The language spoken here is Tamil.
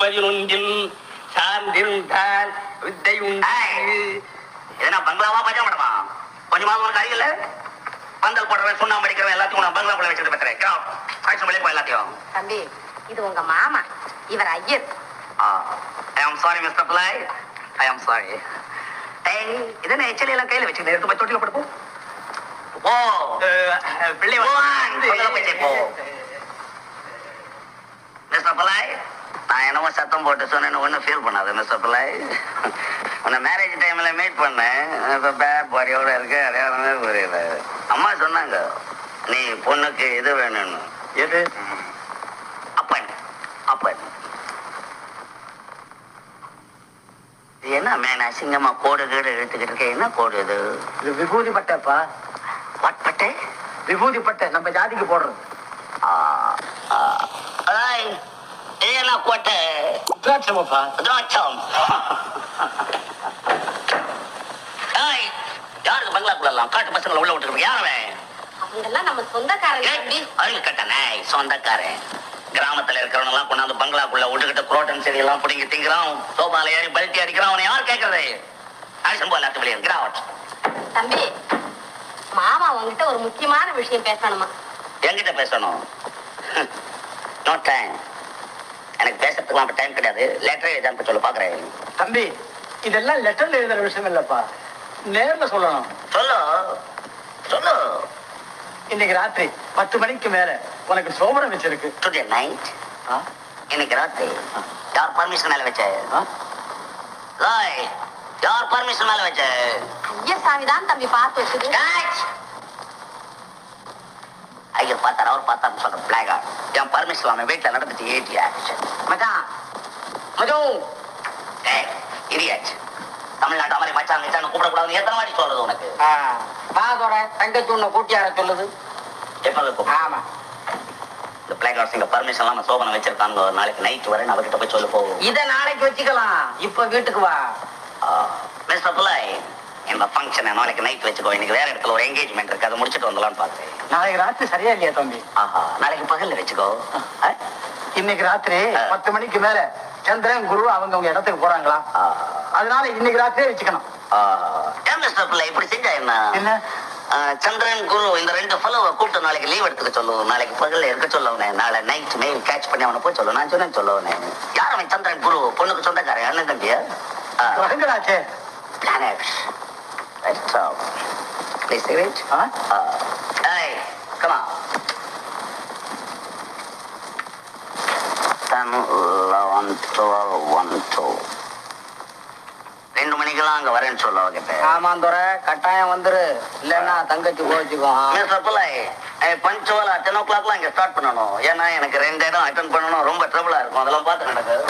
11 சார்ந்திருந்தால் வித்தை உண்டு. எதனா பங்களாவா பஜா மேடமா? கொஞ்சமாவது உனக்கு அறியல? பந்தல் போடுறவன் சுண்ணாம்பு அடிக்கிறவன் எல்லாத்தையும் நான் பங்களாக்குள்ள வச்சுட்டு பேசுறேன். எல்லாத்தையும். தம்பி, இது உங்க மாமா, இவர் ஐயர். ஐ ஆம் சாரி மிஸ்டர் பிள்ளை, ஐ ஆம் சாரி. இதனை எச்சலி எல்லாம் கையில வச்சுக்கிட்டு எடுத்து போய் தொட்டில படுப்போம். ஓ பிள்ளை மிஸ்டர் பிள்ளை, நான் என்னமோ சத்தம் போட்டு சொன்னேன்னு ஒன்றும் ஃபீல் பண்ணாது மிஸ்டர் பிள்ளை. உன்னை மேரேஜ் டைம்ல மீட் பண்ணேன். இப்போ பேட் பாடியோட இருக்கு, அடையாளமே புரியல. அம்மா சொன்னாங்க நீ பொண்ணுக்கு இது வேணும்னு. எது? அப்பன். அப்பன் என்ன மேன் அசிங்கமா கோடு கீடு இழுத்துக்கிட்டு இருக்க? என்ன கோடு இது? இது விபூதி பட்டைப்பா. வாட் பட்டை? விபூதி பட்டை, நம்ம ஜாதிக்கு போடுறது. இதெல்லாம் கோட்டை ருத்ராட்சமப்பா. ருத்ராட்சம். யாருக்கு பங்களாக்குள்ளலாம் காட்டு பசங்களை உள்ள விட்டுருக்கு? யாரவன்? அவங்கெல்லாம் நம்ம சொந்தக்காரங்க. அருள் கட்டணே சொந்தக்காரன். கிராமத்துல இருக்கிறவங்க எல்லாம் கொண்டாந்து பங்களாக்குள்ள விட்டுக்கிட்டு குரோட்டன் செடி எல்லாம் பிடிங்கி திங்கிறான். சோபால ஏறி பல்ட்டி அடிக்கிறான். அவனை யார் கேட்கறது? அரிசம்போ எல்லாத்து வெளியே கிராவட். தம்பி, மாமா உங்ககிட்ட ஒரு முக்கியமான விஷயம் பேசணுமா? என்கிட்ட பேசணும்? No time. எனக்கு பேசுறதுக்கு டைம் கிடையாது. லெட்டர் எழுதான்னு சொல்ல பாக்குறேன். தம்பி, இதெல்லாம் லெட்டர்ல எழுதுற விஷயம் இல்லப்பா, நேர்ல சொல்லணும். சொல்லு சொல்லு. இன்னைக்கு ராத்திரி 10 மணிக்கு மேல உனக்கு சோபனம் வச்சிருக்கு. Today night. இன்னைக்கு ராத்திரி யார் பர்மிஷன் மேல வச்ச? யார் பர்மிஷன் மேல வச்ச? ஐயர் சாமி தான் தம்பி பார்த்து வச்சது. ஐயர் பார்த்தார், அவர் பார்த்தாரு சொல்ற பிளாகா. என் பர்மிஷன் அவன் வீட்டுல நடந்துட்டு ஏற்றியா மச்சான் மஜும் இரியாச்சு. தமிழ்நாட்டு மாதிரி மச்சான் மச்சான் கூப்பிடக்கூடாதுன்னு எத்தனை வாட்டி சொல்றது உனக்கு? பாதோட தங்கச்சி உன்னை கூட்டியார சொல்லுது. எப்ப? ஆமா, இந்த பிளாக் இங்க பர்மிஷன் எல்லாம் சோபனை வச்சிருக்காங்க. நாளைக்கு நைட் வரை அவர்கிட்ட போய் சொல்ல போகும். இத நாளைக்கு வச்சுக்கலாம், இப்ப வீட்டுக்கு வா. மிஸ்டர் பிள்ளை, இந்த ஃபங்க்ஷனை நாளைக்கு நைட் வச்சுக்கோ. இன்னைக்கு வேற இடத்துல ஒரு என்கேஜ்மெண்ட் இருக்கு, அதை முடிச்சுட்டு வந்துடலாம்னு பார்த்தேன். நாளைக்கு ராத்திரி சரியா இல்லையா தம்பி? ஆஹா, நாளைக்கு பகல்ல வச்சுக்கோ. இன்னைக்கு ராத்திரி 10 மணிக்கு மேல சந்திரன் குரு அவங்க இடத்துக்கு போறாங்களா? அதனால இன்னைக்கு ராத்திரியே வச்சுக்கணும். மிஸ்டர் பிள்ளை, இப்படி செஞ்சா என்ன? என்ன? சந்திரன் குரு இந்த 2 ஃபெலோவை கூப்பிட்டு நாளைக்கு லீவ் எடுத்துக்க சொல்லுவோம். நாளைக்கு பகல்ல இருக்க சொல்லுவனே. நாளை நைட் மெயில் கேட்ச் பண்ணி அவனை போய் சொல்லு. நான் சொன்னேன்னு சொல்லுவனே. யார் அவன்? சந்திரன் குரு பொண்ணுக்கு சொந்தக்காரன், அண்ணன் தம்பியா? கிரகங்களாச்சே. Planets. Let's talk. Please see it. Hey, come on. 10, 11, 12, 1, 2. 2 மணிக்கெல்லாம் அங்க வரேன்னு சொல்ல அவகிட்ட. ஆமாந்தோர கட்டாயம் வந்துரு, இல்லன்னா தங்கச்சி போச்சுக்கோ. மிஸ்டர் பிள்ளை, பஞ்சுவலா 10 o'clockலாம் இங்க ஸ்டார்ட் பண்ணணும். ஏன்னா எனக்கு 2 இடம் அட்டன் பண்ணணும். ரொம்ப ட்ரபிளா இருக்கும். அதெல்லாம் பார்த்து நடக்குது.